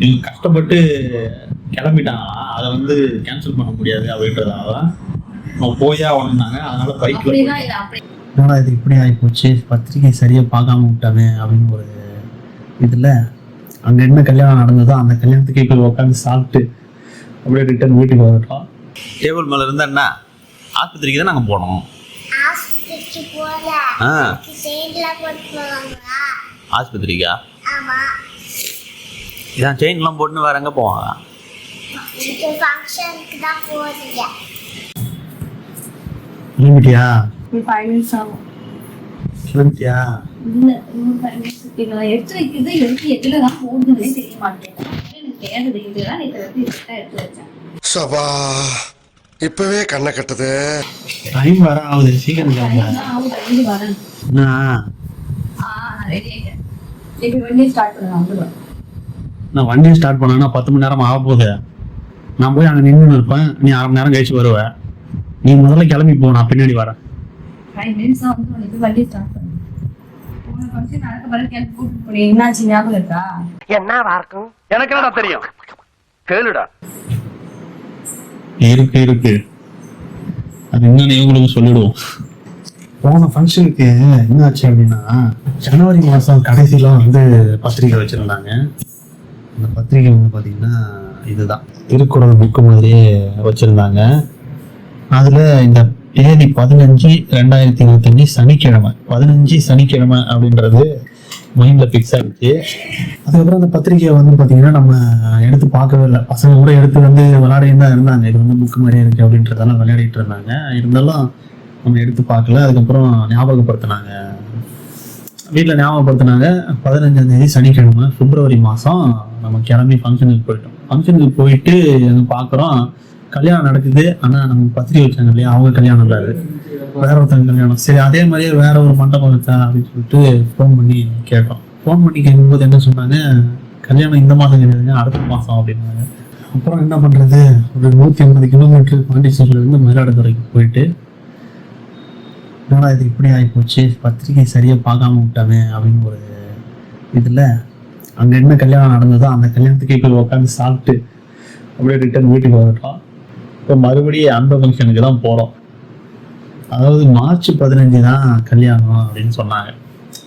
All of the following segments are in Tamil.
இவங்க கஷ்டப்பட்டு கிளம்பிட்டாங்களா, அதை வந்து கேன்சல் பண்ண முடியாது அப்படின்றதால நம்ம போயே ஆகணும்னாங்க. அதனால பைக்ல என்னடா இது இப்படி ஆகிப்போச்சு, பத்திரிகை சரியாக பார்க்காம விட்டாமே அப்படின்னு ஒரு இதில் அங்கே என்ன கல்யாணம் நடந்ததோ அந்த கல்யாணத்துக்கு இப்போ உட்காந்து சாப்பிட்டு அப்படியே ரிட்டர்ன் வீட்டுக்கு வந்துட்டோம். டேபிள் மேலே இருந்தால் என்ன, ஆஸ்பத்திரிக்கு தான் நாங்கள் போனோம். ஆஸ்பத்திரிக்கா? இதான் செயின்லாம் போட்டுன்னு வேற எங்கே போவாங்க? கிளம்பிட்டியா? 5 minutes ஆகும். கிளம்பிட்டியா? இல்லை, இன்னும் 5 minutes இருக்குங்களா? எடுத்து வைக்கிறது எடுத்து எதில் தான் போகுதுன்னே தெரிய மாட்டேங்குது. எனக்கு தேடுது இதெல்லாம் இதை வந்து எடுத்து வச்சேன். சபா இப்பவே கண்ணை கட்டுது. டைம் வர ஆகுது, சீக்கிரம் கிளம்ப. வரேன். நான் ரெடி ஆகிட்டேன். இப்போ வண்டியை ஸ்டார்ட் பண்ணுவேன். நான் வண்டியை ஸ்டார்ட் பண்ணேன்னா 10 மணி நேரம் ஆக போகுது. நான் போய் அங்கே நின்று இருப்பேன், நீ 1/2 மணி நேரம் கழிச்சு வருவேன். நீ முதல்ல கிளம்பி போ, நான் பின்னாடி வரேன். 5 minutes தான் வந்து உனக்கு வண்டியை ஸ்டார்ட் பண்ணு. போன ஃபங்க்ஷன் நடக்க பிறகு கேட்டு கூட்டிட்டு போனேன். என்னாச்சு ஞாபகம் இருக்கா? என்னவா இருக்கும்? எனக்கு என்னடா தெரியும், கேளுடா. இருக்கு அது என்னன்னு இவங்களுக்கு சொல்லிடுவோம். போன ஃபங்க்ஷனுக்கு என்ன ஆச்சு அப்படின்னா, ஜனவரி மாதம் கடைசியில் வந்து பத்திரிக்கை வச்சுருந்தாங்க. அந்த பத்திரிக்கை வந்து பார்த்திங்கன்னா இதுதான், திருக்குறள் புக்கு மாதிரியே வச்சுருந்தாங்க. அதில் இந்த தேதி 15/2025 சனிக்கிழமை, 15 சனிக்கிழமை அப்படின்றது மைண்டில் ஃபிக்ஸ் ஆகிடுச்சு. அதுக்கப்புறம் அந்த பத்திரிக்கையை வந்து பார்த்திங்கன்னா நம்ம எடுத்து பார்க்கவே இல்லை. பசங்க கூட எடுத்து வந்து விளையாடிட்டு தான் இருந்தாங்க. இது வந்து புக்கு மாதிரியே இருக்குது அப்படின்றதெல்லாம் விளையாடிட்டு இருந்தாங்க. இருந்தாலும் நம்ம எடுத்து பார்க்கல. அதுக்கப்புறம் ஞாபகப்படுத்தினாங்க, வீட்டில் ஞாபகப்படுத்தினாங்க. 15ஆம் தேதி சனிக்கிழமை பிப்ரவரி மாதம் நம்ம கிளம்பி ஃபங்க்ஷனுக்கு போயிட்டோம். ஃபங்க்ஷனுக்கு போயிட்டு பார்க்குறோம் கல்யாணம் நடக்குது. ஆனால் நம்ம பத்திரிக்கை வச்சாங்க இல்லையா, அவங்க கல்யாணம் இல்லாது, வேற ஒருத்தங்க கல்யாணம். சரி, அதே மாதிரியே வேற ஒரு மண்டபம் இருக்கா அப்படின்னு சொல்லிட்டு ஃபோன் பண்ணி கேட்டோம். ஃபோன் பண்ணி கேட்கும்போது என்ன சொன்னாங்க, கல்யாணம் இந்த மாதம் கிடையாதுங்க, அடுத்த மாதம் அப்படின்னாங்க. அப்புறம் என்ன பண்ணுறது, ஒரு 180 கிலோமீட்டர் பாண்டிச்சேரியிலேருந்து மயிலாடுதுறைக்கு போயிட்டு, என்னடா இது இப்படி ஆகிப்போச்சு, பத்திரிகை சரியாக பார்க்காம விட்டாமே அப்படின்னு ஒரு இதில் அங்கே என்ன கல்யாணம் நடந்ததோ அந்த கல்யாணத்துக்கு இப்போ உட்காந்து சாப்பிட்டு அப்படியே ரிட்டர்ன் வீட்டுக்கு வந்துட்டோம். இப்போ மறுபடியும் அந்த ஃபங்க்ஷனுக்கு தான் போகிறோம். அதாவது மார்ச் 15 தான் கல்யாணம் அப்படின்னு சொன்னாங்க.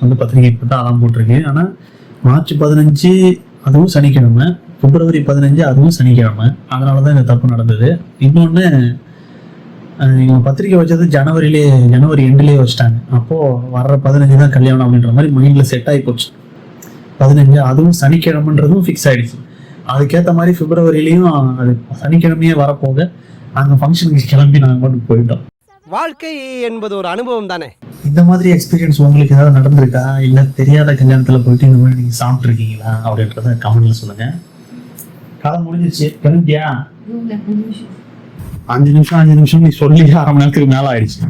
வந்து பத்திரிகை போட்டு அதான் போட்டிருக்கு. ஆனால் மார்ச் 15 அதுவும் சனிக்கிழமை, பிப்ரவரி 15 அதுவும் சனிக்கிழமை. அதனால தான் இந்த தப்பு நடந்தது. இன்னொன்று, இவங்க பத்திரிக்கை வச்சது ஜனவரி எண்ட்லேயே வச்சுட்டாங்க. அப்போது வர்ற 15 தான் கல்யாணம் அப்படின்ற மாதிரி மைண்டில் செட் ஆகி போச்சு. 15 அதுவும் சனிக்கிழமைன்றதும் ஃபிக்ஸ் ஆகிடுச்சு. அதுக்கேற்ற மாதிரி பிப்ரவரியிலையும் அது சனிக்கிழமையே வரப்போக நாங்கள் ஃபங்க்ஷனுக்கு கிளம்பி நாங்கள் மட்டும் போயிட்டோம். வாழ்க்கை என்பது ஒரு அனுபவம் தானே. இந்த மாதிரி எக்ஸ்பீரியன்ஸ் உங்களுக்கு ஏதாவது நடந்திருக்கா, இல்லை தெரியாத கல்யாணத்தில் போயிட்டு இந்த மாதிரி நீங்கள் சாப்பிட்ருக்கீங்களா அப்படின்றத கமெண்ட்ல சொல்லுங்கள். காலம் முடிஞ்சிச்சு, கிளம்பியா? 5 நிமிஷம் நீ சொல்லி 1/2 மணி நேரத்துக்கு மேலே ஆயிடுச்சு.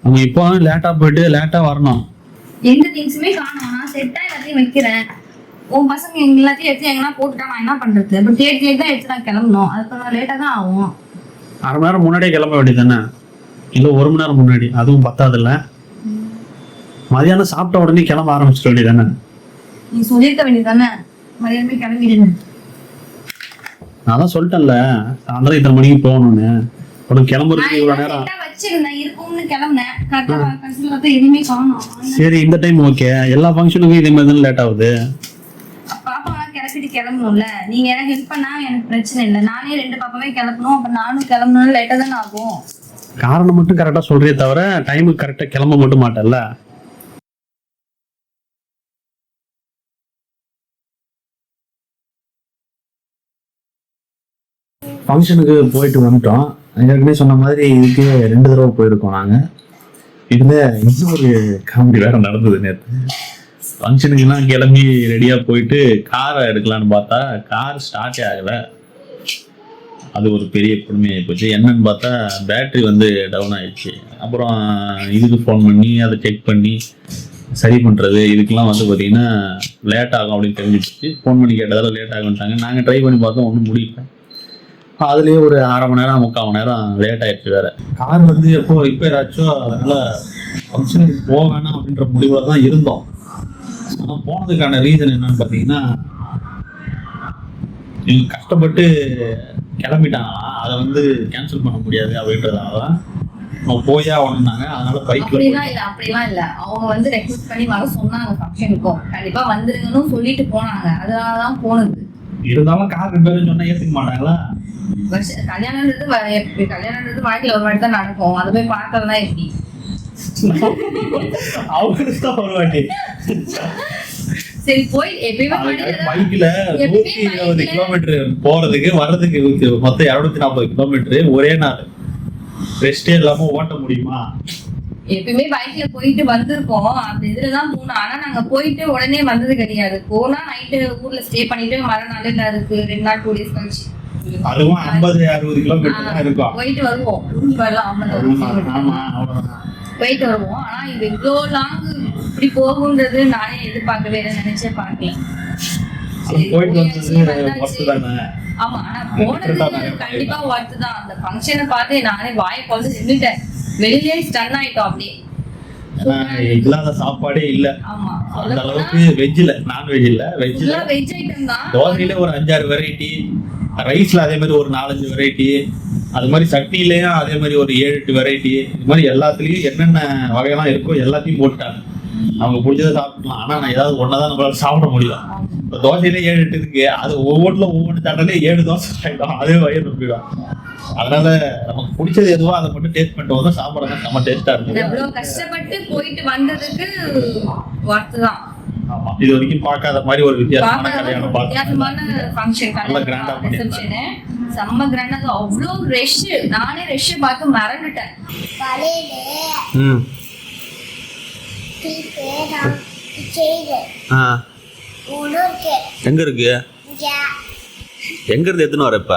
நம்ம இப்போ லேட்டாக போயிட்டு லேட்டாக வரணும். எந்த திங்ஸுமே காணும். நான் செட்டா எல்லாத்தையும் வைக்கிறேன். உன் பசங்க எல்லாத்தையும் எடுத்து எங்கன்னா போட்டுட்டா நான் என்ன பண்றது? இப்போ தேடி தான் எடுத்து நான் கிளம்பணும். அதுக்கு லேட்டாக தான் ஆகும். 1/2 மணி நேரம் முன்னாடியே கிளம்ப வேண்டியது தானே, இல்லை 1 மணி நேரம் முன்னாடி? அதுவும் பத்தாதுல்ல. மதியானம் சாப்பிட்ட உடனே கிளம்ப ஆரம்பிச்சிட வேண்டியது தானே. நீ சொல்லியிருக்க வேண்டியது தானே, மதியானமே கிளம்பிடுங்க. நான் தான் சொல்லிட்டேன்ல, சாயந்தரம் இத்தனை மணிக்கு போகணும்னு. உனக்கு கிளம்புறதுக்கு இவ்வளோ நேரம் வச்சிருந்தேன், இருக்கும்னு கிளம்புனேன். கடைசியில் பார்த்தா எதுவுமே காணும். சரி, இந்த டைம் ஓகே. எல்லா ஃபங்க்ஷனுக்கும் இதே மாதிரி தானே லேட் ஆகுது. பாப்பாவெல்லாம் கிளப்பிட்டு கிளம்பணும்ல. நீங்க எனக்கு ஹெல்ப் பண்ணா எனக்கு பிரச்சனை இல்லை. நானே 2 பாப்பாவே கிளப்பணும். அப்ப நானும் கிளம்பணும், லேட்டா தானே ஆகும். காரணம் மட்டும் கரெக்டா சொல்றே தவிர டைமுக்கு கரெக்டா கிளம்ப மட்டும் மாட்டேன்ல. ஃபங்க்ஷனுக்கு போயிட்டு வந்துட்டோம். ஏற்கனவே சொன்ன மாதிரி இதுக்கு 2 தடவை போயிருக்கோம் நாங்கள். இதில் இன்னொரு காமெடி வேற நடந்தது. நேற்று ஃபங்க்ஷனுக்குலாம் கிளம்பி ரெடியாக போயிட்டு காரை எடுக்கலான்னு பார்த்தா கார் ஸ்டார்ட்டே ஆகலை. அது ஒரு பெரிய கொடுமையாகி போச்சு. என்னன்னு பார்த்தா பேட்ரி வந்து டவுன் ஆயிடுச்சு. அப்புறம் இதுக்கு ஃபோன் பண்ணி அதை செக் பண்ணி சரி பண்ணுறது இதுக்கெலாம் வந்து பார்த்திங்கன்னா லேட் ஆகும் அப்படின்னு தெரிஞ்சிடுச்சு. ஃபோன் பண்ணி கேட்டதால் லேட் ஆகுன்ட்டாங்க. நாங்கள் ட்ரை பண்ணி பார்த்தோம், ஒன்றும் முடியல. அதுலேயே ஒரு 1/2 மணி நேரம் 3/4 மணி நேரம் லேட் ஆயிடுச்சு. வேறு கார் வந்து எப்போ ரிப்பேர் ஆச்சோ அதனால் ஃபங்க்ஷனுக்கு போக வேணாம் அப்படின்ற முடிவில் தான் இருந்தோம். ஆனால் போனதுக்கான ரீசன் என்னன்னு பார்த்தீங்கன்னா, இவங்க கஷ்டப்பட்டு கிளம்பிட்டாங்கன்னா அதை வந்து கேன்சல் பண்ண முடியாது அப்படின்றதால நம்ம போயே ஆகணும்னாங்க. அதனால பைக்ல அப்படிலாம் இல்ல அவங்க வந்து ரெக்வெஸ்ட் பண்ணி வர சொன்னாங்க ஃபங்க்ஷனுக்கும் கண்டிப்பா வந்துருங்கன்னு சொல்லிட்டு போனாங்க. அதனாலதான் போனது. இருந்தாலும் கார் ரிப்பேர்னு சொன்னா ஏத்துக்க மாட்டாங்களா? கல்யாணம்ன்றது வாழ்க்கையில ஒரு வாட்டி தான் நடக்கும். அதை போய் பார்க்கறதா எப்படி? அவங்களுக்கு தான் ஒரு வாட்டி சரி போய் எப்பயுமே பைக்ல 120 கிலோமீட்டர் போறதுக்கு வர்றதுக்கு மொத்தம் 240 கிலோமீட்டர் ஒரே நாள் ரெஸ்டே இல்லாம ஓட்ட முடியுமா? எப்பயுமே பைக்ல போயிட்டு வந்திருக்கோம். அந்த இதுலதான் போனோம். ஆனா நாங்க போயிட்டு உடனே வந்தது கிடையாது. போனா நைட்டு ஊர்ல ஸ்டே பண்ணிட்டு மறுநாள் இல்ல அதுக்கு 2 நாள் 2 டேஸ் கழிச்சு அதுவும் 50-60 கிலோமீட்டர் தான் இருக்கும். போயிட்டு வருவோம். போயிட்டு வருவோம். ஆனா இது இவ்வளோ லாங் இப்படி போகுன்றது நானே எதிர்பார்க்கவே இல்லை, நினைச்சே பார்க்கல. போயிட்டு வந்தது ஒர்த்து தானே. ஆமா, ஆனா போனது கண்டிப்பா ஒர்த்து தான். அந்த ஃபங்க்ஷனை பார்த்து நானே வாயை கொண்டு நின்னுட்டேன். வெளியிலே ஸ்டன் ஆயிட்டோம் அப்படியே. இல்லாத சாப்பாடே இல்ல. ஆமா, அந்த அளவுக்கு வெஜ்ல நான்வெஜ் இல்ல, வெஜ்ல வெஜ் ஐட்டம் தான். தோசையில ஒரு 5-6 வெரைட்டி, ரைஸ்ல அதே மாதிரி ஒரு 4-5 வெரைட்டி, அது மாதிரி சட்னிலயும் அதே மாதிரி ஒரு 7-8 வெரைட்டி. இது மாதிரி எல்லாத்துலயும் என்னென்ன வகையெல்லாம் இருக்கோ எல்லாத்தையும் போட்டாங்க. அவங்க பிடிச்சதை சாப்பிடலாம். ஆனா நான் ஏதாவது ஒன்னதான் நம்மளால சாப்பிட முடியும். இப்போ தோசையில 7-8 இருக்கு, அது ஒவ்வொரு தட்டலே 7 தோசை ஆயிடும். அதே வயிறு போயிடும். அதனால நமக்கு பிடிச்சது எதுவோ அதை மட்டும் டேஸ்ட் பண்ணிட்டு வந்தா சாப்பிட நம்ம டேஸ்டா இருக்கும். எவ்வளவு கஷ்டப்பட்டு போயிட்டு வந்ததுக்கு ஒர்த்து தான். ஆமா, இது வரைக்கும் பார்க்காத மாதிரி ஒரு வித்தியாசமான கல்யாணம், வித்தியாசமான ஃபங்க்ஷன், நல்லா கிராண்டா பண்ணிருக்காங்க. செம்ம கிராண்டா. அவ்வளோ ரஷ். நானே ரஷ் பார்த்து மறந்துட்டேன். எங்க இருக்கு? எங்க இருந்து எத்தனை வர? இப்ப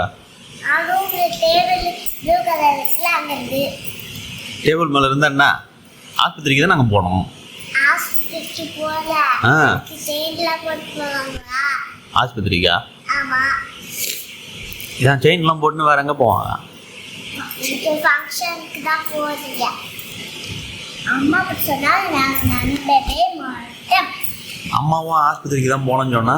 டேபிள் மேல இருந்தா என்ன? ஆஸ்பத்திரிக்கு தான் நாங்க போனோம். ஆஸ்பத்திரிக்கா? இதான் செயின்லாம் போட்டுன்னு வேற எங்க போவாங்க? அம்மாவும் ஆஸ்பத்திரிக்கு தான் போனோம்னு சொன்னா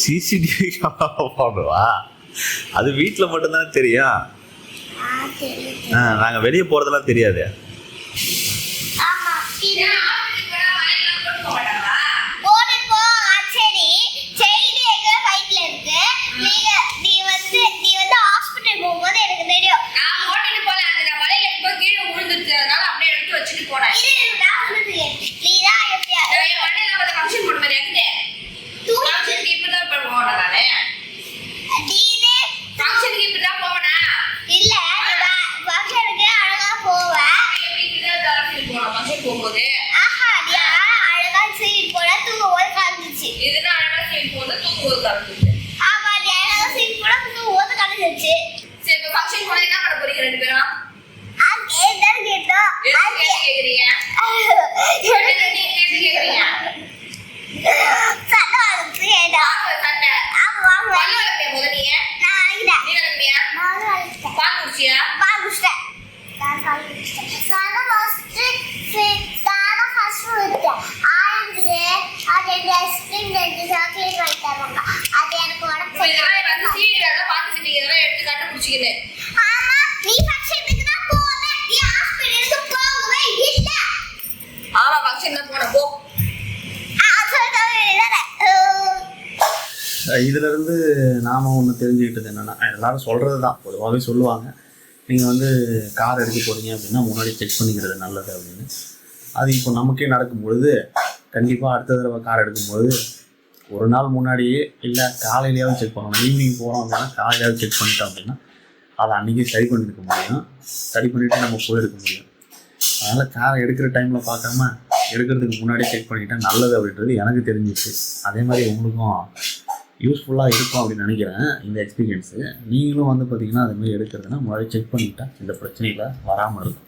சிசிடிவி போடுவா? அது வீட்டுல மட்டும்தானே தெரியும். நாங்க வெளியே போறதெல்லாம் தெரியாது. இதுல இருந்து நாம ஒன்று தெரிஞ்சுக்கிட்டது என்னன்னா, எல்லாரும் சொல்றது தான், பொதுவாகவே சொல்லுவாங்க, நீங்கள் வந்து கார் எடுக்க போறீங்க அப்படின்னா முன்னாடி செக் பண்ணிக்கிறது நல்லது அப்படின்னு. அது இப்போ நமக்கே நடக்கும்பொழுது கண்டிப்பாக அடுத்த தடவை கார் எடுக்கும்போது ஒரு நாள் முன்னாடியே இல்லை காலையிலேயாவது செக் பண்ணணும். ஈவினிங் போகிறோம் அப்படின்னா காலையிலேயாவது செக் பண்ணிட்டோம் அப்படின்னா அதை அன்றைக்கி சரி பண்ணியிருக்க முடியும். சரி பண்ணிவிட்டு நம்ம போயிருக்க முடியும். அதனால் காரை எடுக்கிற டைமில் பார்க்காம எடுக்கிறதுக்கு முன்னாடியே செக் பண்ணிக்கிட்டா நல்லது அப்படின்றது எனக்கு தெரிஞ்சிச்சு. அதே மாதிரி உங்களுக்கும் யூஸ்ஃபுல்லாக இருக்கும் அப்படின்னு நினைக்கிறேன் இந்த எக்ஸ்பீரியன்ஸு. நீங்களும் வந்து பார்த்திங்கன்னா அதுமாதிரி எடுக்கிறதுனா முன்னாடி செக் பண்ணிக்கிட்டால் இந்த பிரச்சனையில் வராமல் இருக்கும்.